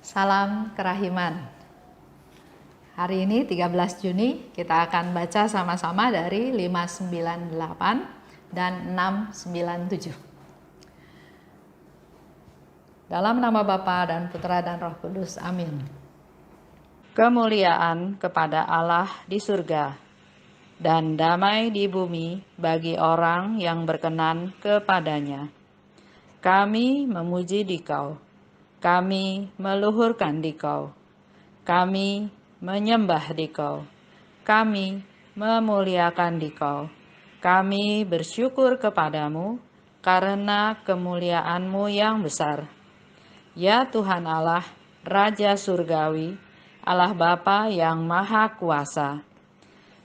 Salam kerahiman. Hari ini 13 Juni kita akan baca sama-sama dari 598 dan 697. Dalam nama Bapa dan Putra dan Roh Kudus. Amin. Kemuliaan kepada Allah di surga dan damai di bumi bagi orang yang berkenan kepadanya. Kami memuji Dikau, kami meluhurkan Dikau, kami menyembah Dikau, kami memuliakan Dikau, kami bersyukur kepadamu karena kemuliaan-Mu yang besar. Ya Tuhan Allah, Raja Surgawi, Allah Bapa yang Maha Kuasa.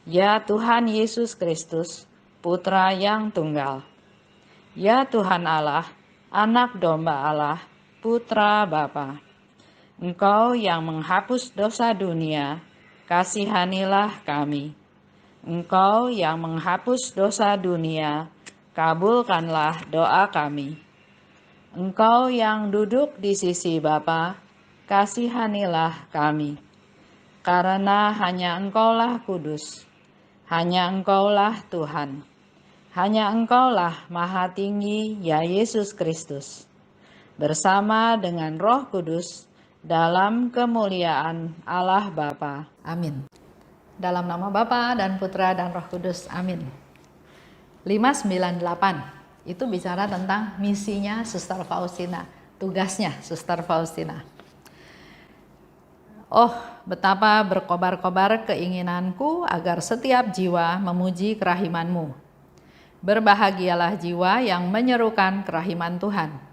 Ya Tuhan Yesus Kristus, Putra yang Tunggal. Ya Tuhan Allah, Anak Domba Allah, Putra Bapa. Engkau yang menghapus dosa dunia, kasihanilah kami. Engkau yang menghapus dosa dunia, kabulkanlah doa kami. Engkau yang duduk di sisi Bapa, kasihanilah kami. Karena hanya Engkaulah kudus, hanya Engkaulah Tuhan, hanya Engkaulah Maha Tinggi, ya Yesus Kristus, bersama dengan Roh Kudus dalam kemuliaan Allah Bapa. Amin. Dalam nama Bapa dan Putra dan Roh Kudus. Amin. 598 itu bicara tentang misinya Suster Faustina, tugasnya Suster Faustina. Oh, betapa berkobar-kobar keinginanku agar setiap jiwa memuji kerahiman-Mu. Berbahagialah jiwa yang menyerukan kerahiman Tuhan.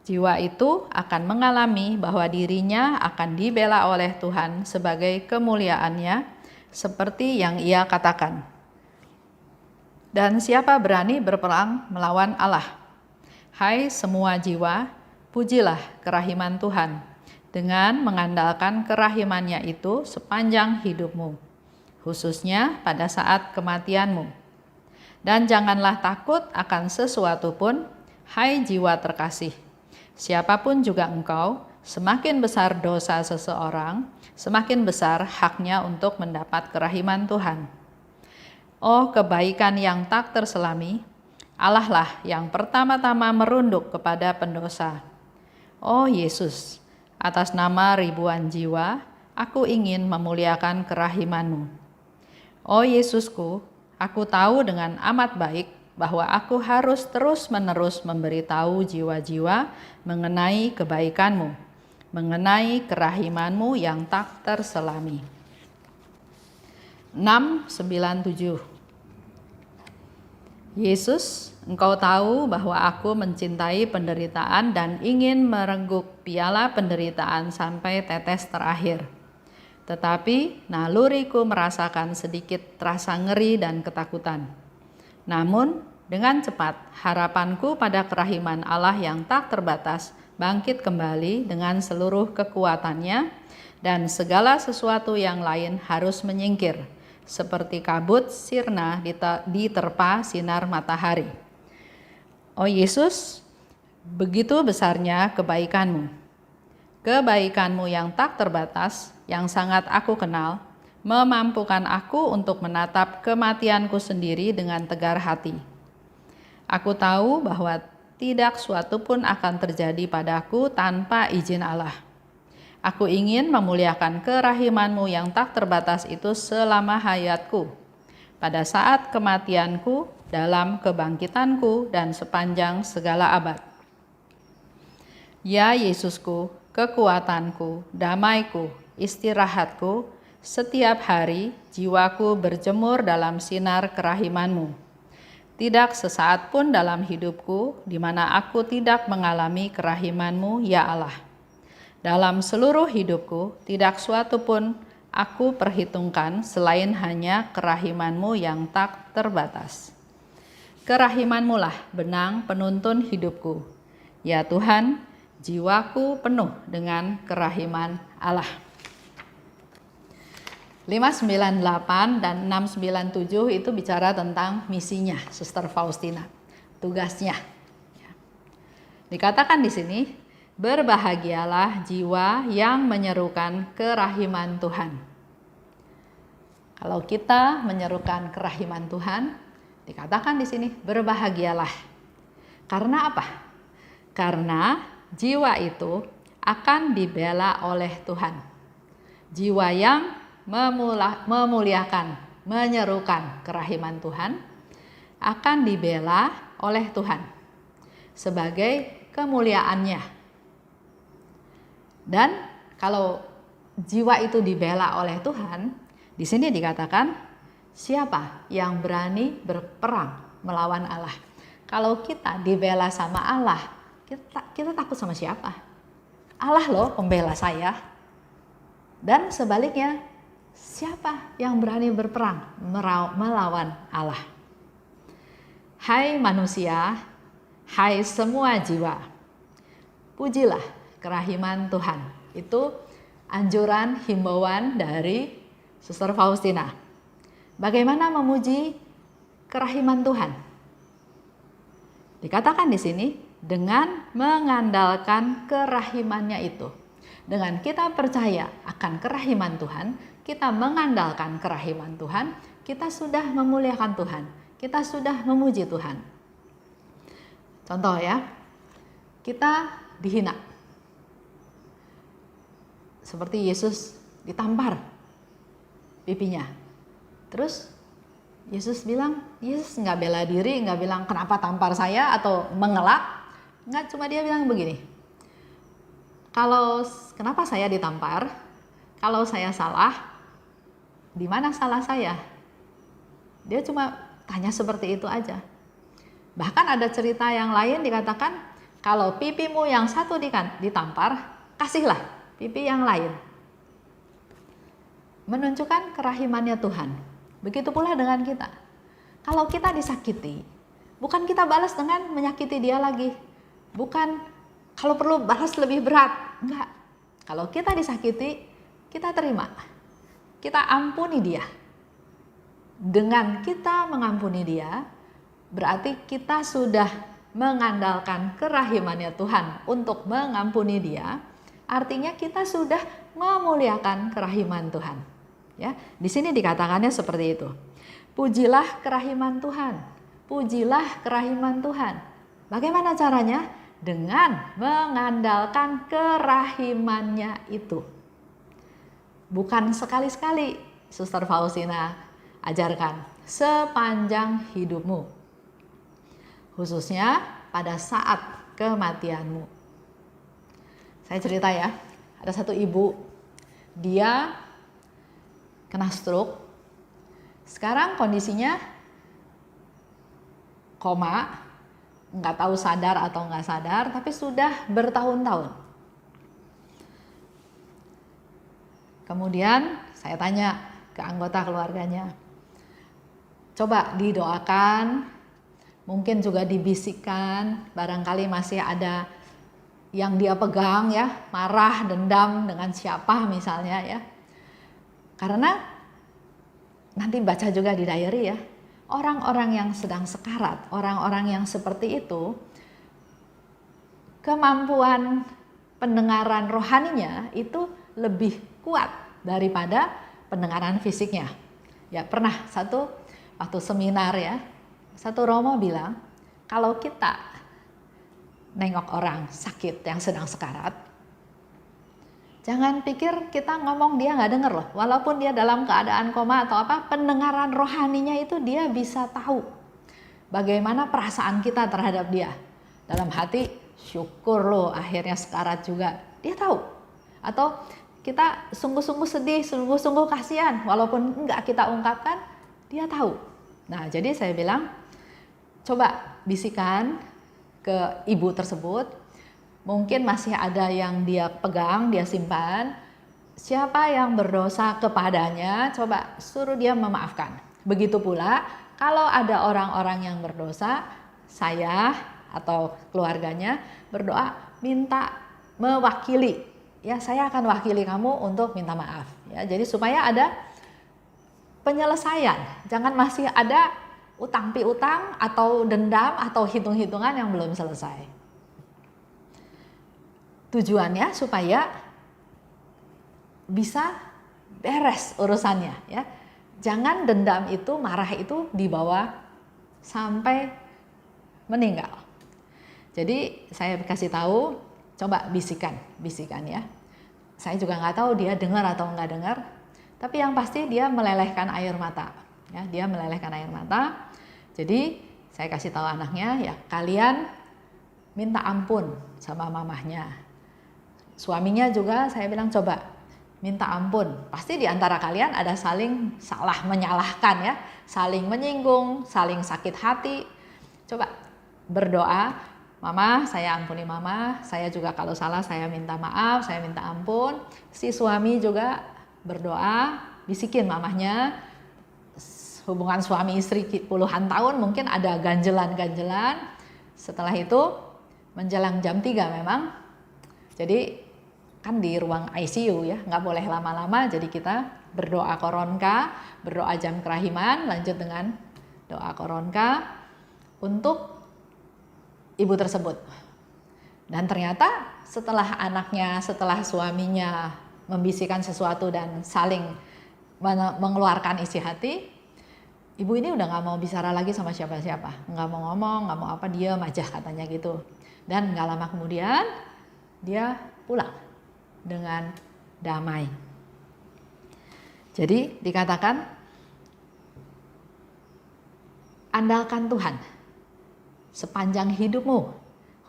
Jiwa itu akan mengalami bahwa dirinya akan dibela oleh Tuhan sebagai kemuliaannya, seperti yang ia katakan. Dan siapa berani berperang melawan Allah? Hai semua jiwa, pujilah kerahiman Tuhan, dengan mengandalkan kerahimannya itu sepanjang hidupmu, khususnya pada saat kematianmu. Dan janganlah takut akan sesuatu pun, hai jiwa terkasih. Siapapun juga engkau, semakin besar dosa seseorang, semakin besar haknya untuk mendapat kerahiman Tuhan. Oh kebaikan yang tak terselami, Allah lah yang pertama-tama merunduk kepada pendosa. Oh Yesus, atas nama ribuan jiwa, aku ingin memuliakan kerahiman-Mu. Oh Yesusku, aku tahu dengan amat baik bahwa aku harus terus-menerus memberitahu jiwa-jiwa mengenai kebaikan-Mu, mengenai kerahiman-Mu yang tak terselami. 697. Yesus, Engkau tahu bahwa aku mencintai penderitaan dan ingin merenggut piala penderitaan sampai tetes terakhir. Tetapi naluriku merasakan sedikit rasa ngeri dan ketakutan. Namun dengan cepat harapanku pada kerahiman Allah yang tak terbatas bangkit kembali dengan seluruh kekuatannya, dan segala sesuatu yang lain harus menyingkir, seperti kabut sirna diterpa sinar matahari. Oh Yesus, begitu besarnya kebaikan-Mu. Kebaikan-Mu yang tak terbatas, yang sangat aku kenal, memampukan aku untuk menatap kematianku sendiri dengan tegar hati. Aku tahu bahwa tidak suatu pun akan terjadi padaku tanpa izin Allah. Aku ingin memuliakan kerahiman-Mu yang tak terbatas itu selama hayatku, pada saat kematianku, dalam kebangkitanku, dan sepanjang segala abad. Ya Yesusku, kekuatanku, damaiku, istirahatku, setiap hari jiwaku berjemur dalam sinar kerahiman-Mu. Tidak sesaat pun dalam hidupku di mana aku tidak mengalami kerahiman-Mu, ya Allah. Dalam seluruh hidupku, tidak suatu pun aku perhitungkan selain hanya kerahiman-Mu yang tak terbatas. Kerahiman-Mu lah benang penuntun hidupku. Ya Tuhan, jiwaku penuh dengan kerahiman Allah. 598 dan 697 itu bicara tentang misinya Suster Faustina, tugasnya. Dikatakan di sini, Berbahagialah jiwa yang menyerukan kerahiman Tuhan. Kalau kita menyerukan kerahiman Tuhan, dikatakan di sini berbahagialah. Karena apa? Karena jiwa itu akan dibela oleh Tuhan. Jiwa yang memuliakan, menyerukan kerahiman Tuhan akan dibela oleh Tuhan sebagai kemuliaannya. Dan kalau jiwa itu dibela oleh Tuhan, di sini dikatakan siapa yang berani berperang melawan Allah. Kalau kita dibela sama Allah, kita takut sama siapa? Allah loh pembela saya. Dan sebaliknya, siapa yang berani berperang melawan Allah? Hai manusia, hai semua jiwa, pujilah kerahiman Tuhan. Itu anjuran himbauan dari Suster Faustina. Bagaimana memuji kerahiman Tuhan? Dikatakan di sini dengan mengandalkan kerahimannya itu. Dengan kita percaya akan kerahiman Tuhan, kita mengandalkan kerahiman Tuhan, kita sudah memuliakan Tuhan, kita sudah memuji Tuhan. Contoh ya, kita dihina. Seperti Yesus ditampar pipinya. Terus Yesus bilang, Yesus nggak bela diri, nggak bilang kenapa tampar saya atau mengelak. Nggak, cuma dia bilang begini, kenapa saya ditampar? Kalau saya salah, di mana salah saya? Dia cuma tanya seperti itu aja. Bahkan ada cerita yang lain dikatakan, kalau pipimu yang satu ditampar, kasihlah pipi yang lain. Menunjukkan kerahimannya Tuhan. Begitu pula dengan kita. Kalau kita disakiti, bukan kita balas dengan menyakiti dia lagi. Bukan kalau perlu balas lebih berat. Enggak. Kalau kita disakiti, kita terima. Kita ampuni dia. Dengan kita mengampuni dia, berarti kita sudah mengandalkan kerahimannya Tuhan untuk mengampuni dia. Artinya kita sudah memuliakan kerahiman Tuhan. Ya, di sini dikatakannya seperti itu. Pujilah kerahiman Tuhan. Pujilah kerahiman Tuhan. Bagaimana caranya? Dengan mengandalkan kerahimannya itu. Bukan sekali-sekali, Suster Faustina ajarkan, sepanjang hidupmu. Khususnya pada saat kematianmu. Saya cerita ya, ada satu ibu, dia kena stroke. Sekarang kondisinya koma, nggak tahu sadar atau nggak sadar, tapi sudah bertahun-tahun. Kemudian saya tanya ke anggota keluarganya, coba didoakan, mungkin juga dibisikkan, barangkali masih ada yang dia pegang ya, marah, dendam dengan siapa misalnya ya. Karena nanti baca juga di diary ya, orang-orang yang sedang sekarat, orang-orang yang seperti itu, kemampuan pendengaran rohaninya itu lebih kuat daripada pendengaran fisiknya. Ya pernah waktu seminar ya, satu Romo bilang, kalau kita nengok orang sakit yang sedang sekarat, jangan pikir kita ngomong dia nggak denger loh. Walaupun dia dalam keadaan koma atau apa, pendengaran rohaninya itu dia bisa tahu bagaimana perasaan kita terhadap dia. Dalam hati, syukur loh akhirnya sekarat juga. Dia tahu. Atau kita sungguh-sungguh sedih, sungguh-sungguh kasihan, walaupun nggak kita ungkapkan, dia tahu. Nah jadi saya bilang, coba bisikan ke ibu tersebut, mungkin masih ada yang dia pegang, dia simpan. Siapa yang berdosa kepadanya, coba suruh dia memaafkan. Begitu pula kalau ada orang-orang yang berdosa, saya atau keluarganya berdoa minta mewakili. Ya, saya akan wakili kamu untuk minta maaf. Ya, jadi supaya ada penyelesaian, jangan masih ada utang piutang atau dendam atau hitung-hitungan yang belum selesai. tujuannya supaya bisa beres urusannya ya. Jangan dendam itu, marah itu dibawa sampai meninggal. Jadi saya kasih tahu, coba bisikan ya. Saya juga nggak tahu dia dengar atau nggak dengar, tapi yang pasti dia melelehkan air mata. Ya, dia melelehkan air mata. Jadi saya kasih tahu anaknya, ya kalian minta ampun sama mamahnya. Suaminya juga saya bilang coba minta ampun. Pasti di antara kalian ada saling salah menyalahkan ya, saling menyinggung, saling sakit hati. Coba berdoa, mama saya ampuni mama, saya juga kalau salah saya minta maaf, saya minta ampun. Si suami juga berdoa, bisikin mamahnya. Hubungan suami istri puluhan tahun mungkin ada ganjelan-ganjelan. Setelah itu menjelang jam 3 memang. Jadi kan di ruang ICU ya, nggak boleh lama-lama, jadi kita berdoa koronka, berdoa jam kerahiman, lanjut dengan doa koronka untuk ibu tersebut. Dan ternyata setelah anaknya, setelah suaminya membisikkan sesuatu dan saling mengeluarkan isi hati, ibu ini udah nggak mau bicara lagi sama siapa-siapa, nggak mau ngomong, nggak mau apa, diam aja katanya gitu. Dan nggak lama kemudian dia pulang dengan damai. Jadi dikatakan andalkan Tuhan sepanjang hidupmu,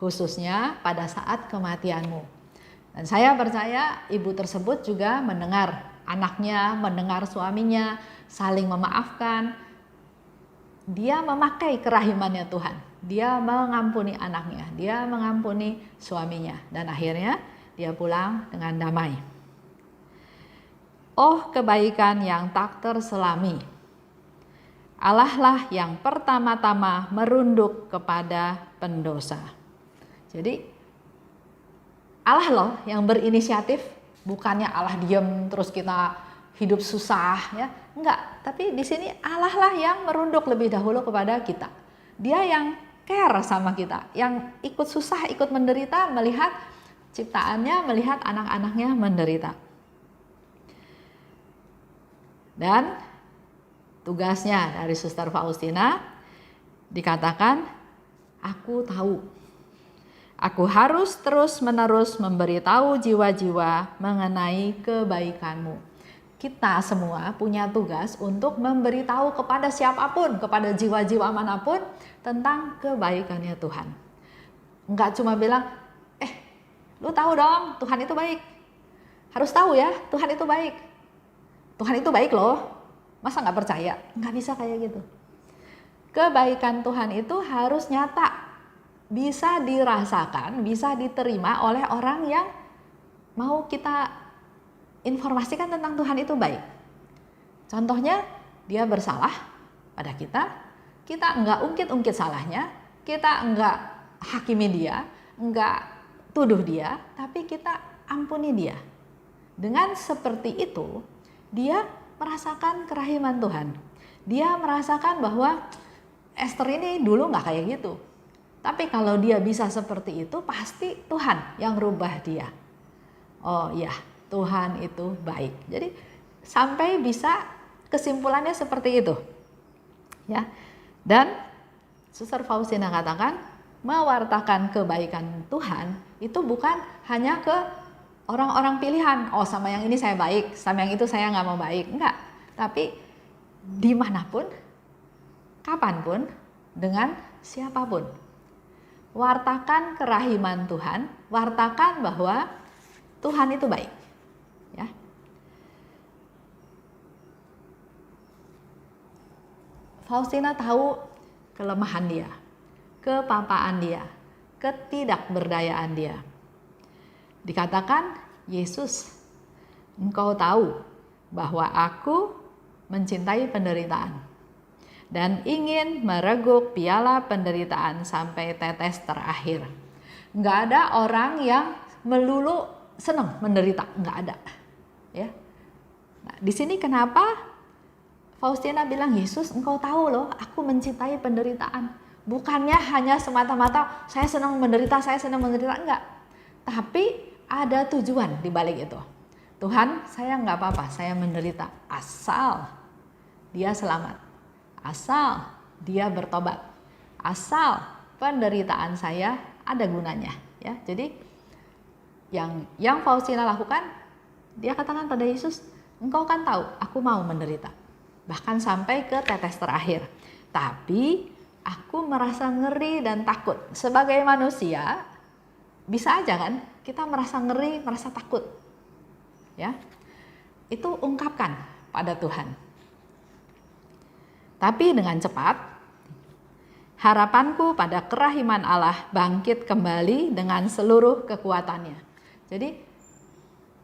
khususnya pada saat kematianmu. Dan saya percaya ibu tersebut juga mendengar anaknya, mendengar suaminya saling memaafkan. Dia memakai kerahimannya Tuhan. Dia mengampuni anaknya, dia mengampuni suaminya, dan akhirnya dia pulang dengan damai. Oh kebaikan yang tak terselami, Allah lah yang pertama-tama merunduk kepada pendosa. Jadi Allah loh yang berinisiatif, bukannya Allah diam terus kita hidup susah ya. Enggak, tapi di sini Allah lah yang merunduk lebih dahulu kepada kita. Dia yang care sama kita, yang ikut susah, ikut menderita, melihat ciptaannya, melihat anak-anaknya menderita. Dan tugasnya dari Suster Faustina dikatakan, aku tahu, aku harus terus-menerus memberitahu jiwa-jiwa mengenai kebaikanmu. Kita semua punya tugas untuk memberitahu kepada siapapun, kepada jiwa-jiwa manapun tentang kebaikannya Tuhan. Enggak cuma bilang, lu tahu dong Tuhan itu baik. Harus tahu ya, Tuhan itu baik. Tuhan itu baik loh. Masa nggak percaya? Nggak bisa kayak gitu. Kebaikan Tuhan itu harus nyata, bisa dirasakan, bisa diterima oleh orang yang mau kita informasikan tentang Tuhan itu baik. Contohnya, dia bersalah pada kita nggak ungkit-ungkit salahnya, kita nggak hakimi dia, nggak tuduh dia, tapi kita ampuni dia. Dengan seperti itu, dia merasakan kerahiman Tuhan. Dia merasakan bahwa Esther ini dulu nggak kayak gitu. Tapi kalau dia bisa seperti itu, pasti Tuhan yang rubah dia. Oh iya, Tuhan itu baik. Jadi sampai bisa kesimpulannya seperti itu. Ya. Dan Suster Faustina katakan, mewartakan kebaikan Tuhan itu bukan hanya ke orang-orang pilihan. Oh, sama yang ini saya baik, sama yang itu saya nggak mau baik. Enggak. Tapi dimanapun, kapanpun, dengan siapapun. Wartakan kerahiman Tuhan, wartakan bahwa Tuhan itu baik. Ya. Faustina tahu kelemahan dia, kepapaan dia, ketidakberdayaan dia. Dikatakan, Yesus, engkau tahu bahwa aku mencintai penderitaan dan ingin mereguk piala penderitaan sampai tetes terakhir. Nggak ada orang yang melulu senang menderita, nggak ada. Ya. Nah, di sini kenapa Faustina bilang, Yesus, engkau tahu loh, aku mencintai penderitaan. Bukannya hanya semata-mata saya senang menderita, enggak. Tapi ada tujuan di balik itu. Tuhan, saya nggak apa-apa, saya menderita asal dia selamat, asal dia bertobat, asal penderitaan saya ada gunanya. Ya, jadi yang Faustina lakukan, dia katakan pada Yesus, engkau kan tahu aku mau menderita, bahkan sampai ke tetes terakhir. Tapi aku merasa ngeri dan takut. Sebagai manusia, bisa aja kan kita merasa ngeri, merasa takut. Ya, itu ungkapkan pada Tuhan. Tapi dengan cepat, harapanku pada kerahiman Allah bangkit kembali dengan seluruh kekuatannya. Jadi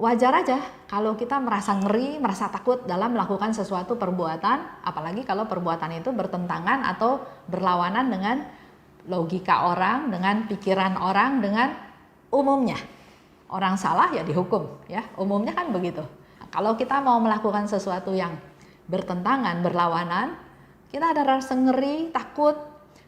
wajar aja kalau kita merasa ngeri, merasa takut dalam melakukan sesuatu perbuatan, apalagi kalau perbuatan itu bertentangan atau berlawanan dengan logika orang, dengan pikiran orang, dengan umumnya. Orang salah ya dihukum, ya. Umumnya kan begitu. Kalau kita mau melakukan sesuatu yang bertentangan, berlawanan, kita ada rasa ngeri, takut,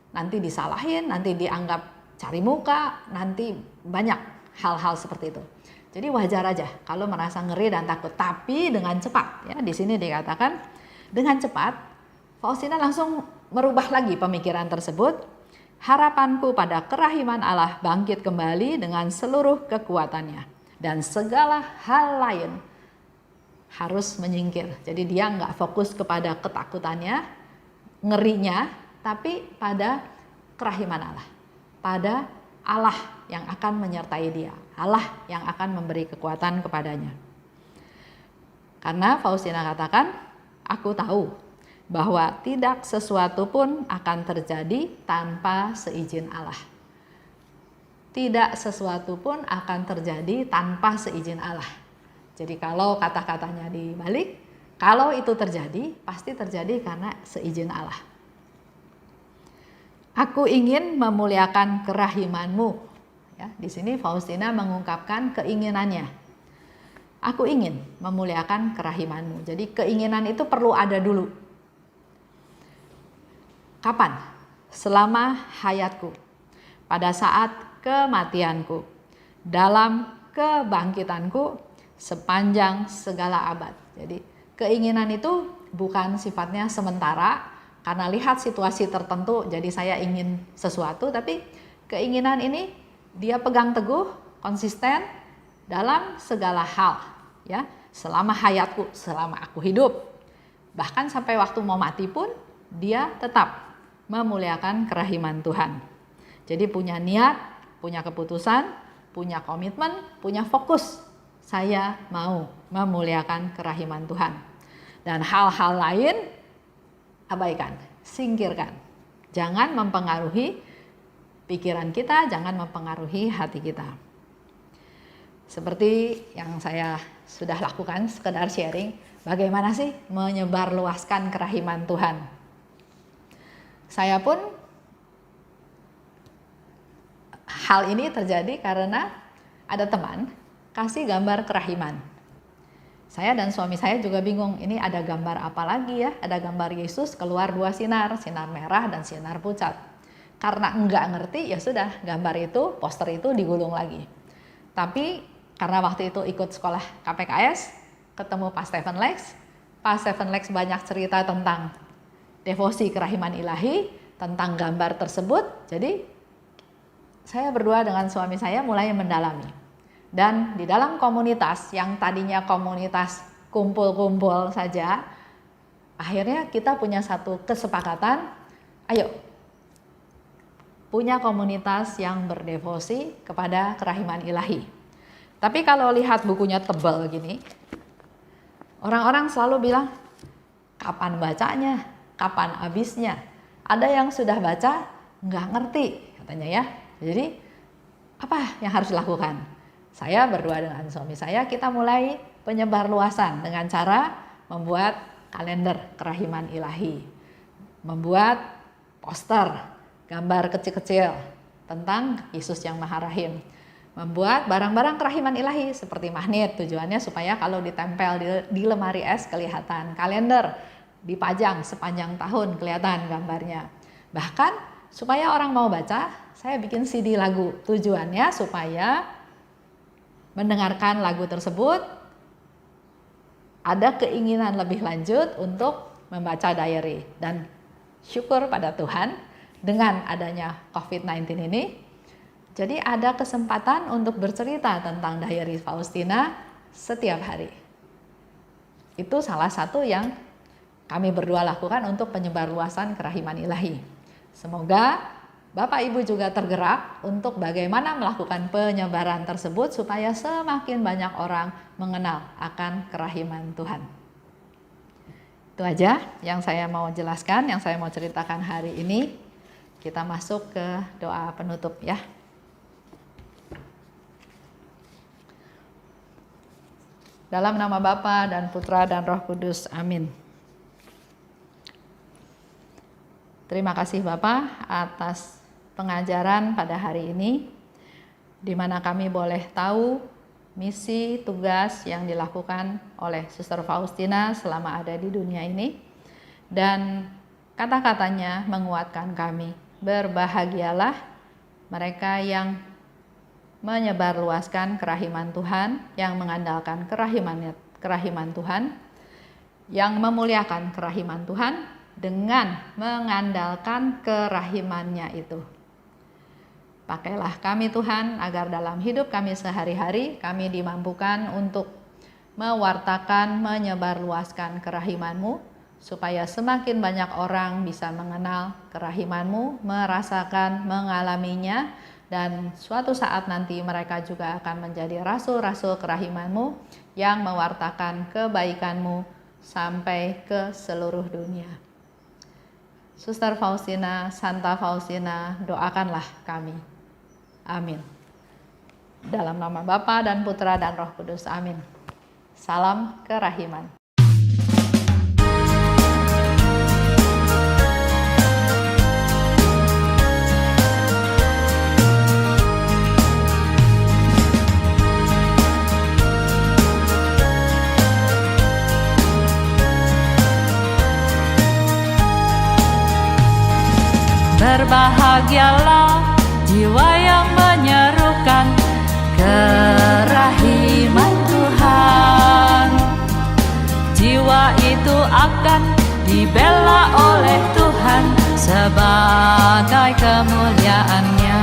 nanti disalahin, nanti dianggap cari muka, nanti banyak hal-hal seperti itu. Jadi wajar aja kalau merasa ngeri dan takut, tapi dengan cepat, ya. Di sini dikatakan dengan cepat, Faustina langsung merubah lagi pemikiran tersebut. Harapanku pada kerahiman Allah bangkit kembali dengan seluruh kekuatannya, dan segala hal lain harus menyingkir. Jadi dia nggak fokus kepada ketakutannya, ngerinya, tapi pada kerahiman Allah, pada Allah yang akan menyertai dia, Allah yang akan memberi kekuatan kepadanya. Karena Faustina katakan, aku tahu bahwa tidak sesuatu pun akan terjadi tanpa seizin Allah. Tidak sesuatu pun akan terjadi tanpa seizin Allah. Jadi kalau kata-katanya dibalik, kalau itu terjadi, pasti terjadi karena seizin Allah. Aku ingin memuliakan kerahimanmu. Ya, di sini Faustina mengungkapkan keinginannya. Aku ingin memuliakan kerahimanmu. Jadi keinginan itu perlu ada dulu. Kapan? Selama hayatku, pada saat kematianku, dalam kebangkitanku, sepanjang segala abad. Jadi keinginan itu bukan sifatnya sementara, karena lihat situasi tertentu jadi saya ingin sesuatu, tapi keinginan ini dia pegang teguh, konsisten dalam segala hal, ya, selama hayatku, selama aku hidup. Bahkan sampai waktu mau mati pun dia tetap memuliakan kerahiman Tuhan. Jadi punya niat, punya keputusan, punya komitmen, punya fokus. Saya mau memuliakan kerahiman Tuhan. Dan hal-hal lain abaikan, singkirkan. Jangan mempengaruhi pikiran kita, jangan mempengaruhi hati kita. Seperti yang saya sudah lakukan, sekedar sharing, bagaimana sih menyebarluaskan kerahiman Tuhan. Saya pun hal ini terjadi karena ada teman kasih gambar kerahiman. Saya dan suami saya juga bingung, ini ada gambar apa lagi ya? Ada gambar Yesus keluar 2 sinar, sinar merah dan sinar pucat. Karena enggak ngerti, ya sudah, gambar itu, poster itu digulung lagi. Tapi karena waktu itu ikut sekolah KPKS, ketemu Pak Stephen Lex. Pak Stephen Lex banyak cerita tentang devosi kerahiman ilahi, tentang gambar tersebut. Jadi saya berdua dengan suami saya mulai mendalami. Dan di dalam komunitas yang tadinya komunitas kumpul-kumpul saja, akhirnya kita punya satu kesepakatan, ayo punya komunitas yang berdevosi kepada kerahiman ilahi. Tapi kalau lihat bukunya tebal gini, orang-orang selalu bilang, kapan bacanya? Kapan habisnya? Ada yang sudah baca nggak ngerti katanya ya. Jadi apa yang harus dilakukan? Saya berdua dengan suami saya, kita mulai penyebarluasan dengan cara membuat kalender kerahiman ilahi, membuat poster gambar kecil-kecil tentang Yesus yang Maha Rahim, membuat barang-barang kerahiman ilahi seperti magnet, tujuannya supaya kalau ditempel di lemari es kelihatan, kalender dipajang sepanjang tahun kelihatan gambarnya. Bahkan supaya orang mau baca, saya bikin CD lagu. Tujuannya supaya mendengarkan lagu tersebut, ada keinginan lebih lanjut untuk membaca diary. Dan syukur pada Tuhan, dengan adanya COVID-19 ini, jadi ada kesempatan untuk bercerita tentang diary Faustina setiap hari. Itu salah satu yang kami berdua lakukan untuk penyebarluasan kerahiman ilahi. Semoga Bapak Ibu juga tergerak untuk bagaimana melakukan penyebaran tersebut supaya semakin banyak orang mengenal akan kerahiman Tuhan. Itu aja yang saya mau jelaskan, yang saya mau ceritakan hari ini. Kita masuk ke doa penutup ya. Dalam nama Bapa dan Putra dan Roh Kudus, amin. Terima kasih Bapak atas pengajaran pada hari ini, di mana kami boleh tahu misi tugas yang dilakukan oleh Suster Faustina selama ada di dunia ini, dan kata-katanya menguatkan kami. Berbahagialah mereka yang menyebarluaskan kerahiman Tuhan, yang mengandalkan kerahiman Tuhan, yang memuliakan kerahiman Tuhan dengan mengandalkan kerahimannya itu. Pakailah kami Tuhan, agar dalam hidup kami sehari-hari kami dimampukan untuk mewartakan, menyebarluaskan kerahiman-Mu, supaya semakin banyak orang bisa mengenal kerahiman-Mu, merasakan, mengalaminya, dan suatu saat nanti mereka juga akan menjadi rasul-rasul kerahiman-Mu yang mewartakan kebaikan-Mu sampai ke seluruh dunia. Suster Faustina, Santa Faustina, doakanlah kami. Amin. Dalam nama Bapa dan Putra dan Roh Kudus, amin. Salam kerahiman. Berbahagialah jiwa yang menyerukan kerahiman Tuhan. Jiwa itu akan dibela oleh Tuhan sebagai kemuliaan-Nya.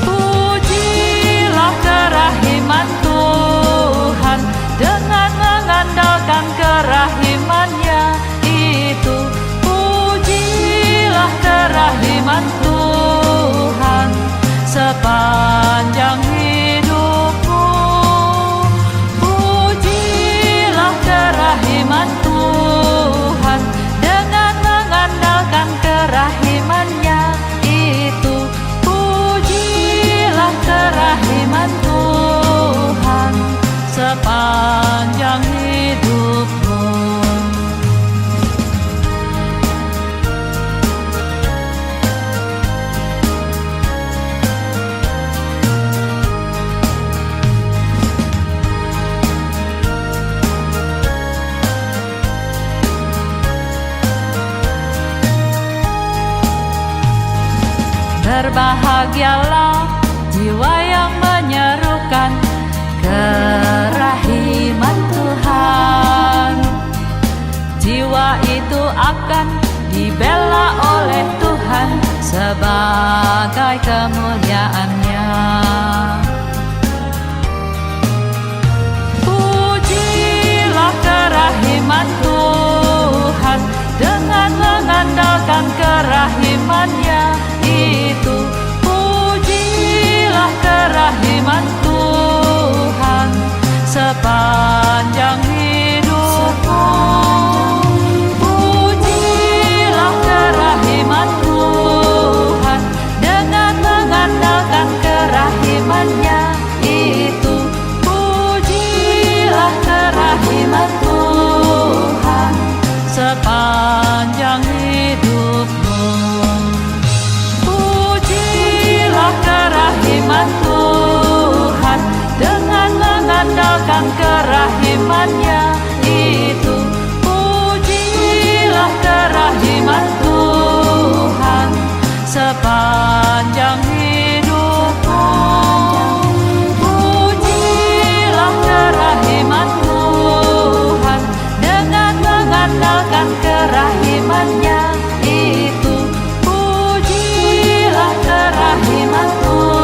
Pujilah kerahiman Tuhan dengan mengandalkan kerahiman-Nya itu. Pujilah kerahiman Tuhan sepanjang hidupmu. Pujilah kerahiman Tuhan dengan mengandalkan kerahiman-Nya itu. Pujilah kerahiman Tuhan sepanjang hidupmu. Berbahagialah jiwa yang menyerukan kerahiman Tuhan. Jiwa itu akan dibela oleh Tuhan sebagai kemuliaan-Nya. Pujilah kerahiman Tuhan dengan mengandalkan kerahiman-Nya itu. Pujilah kerahiman Tuhan sepanjang hidupmu. Pujilah kerahiman Tuhan dengan mengandalkan kerahiman-Nya itu. Pujilah kerahiman Tuhan sepanjang hidupmu. Pujilah kerahiman Tuhan dengan mengandalkan kerahiman-Nya itu. Pujilah kerahiman Tuhan sepanjang hidupmu. akan kerahiman-Nya itu. Pujilah kerahiman Tuhan.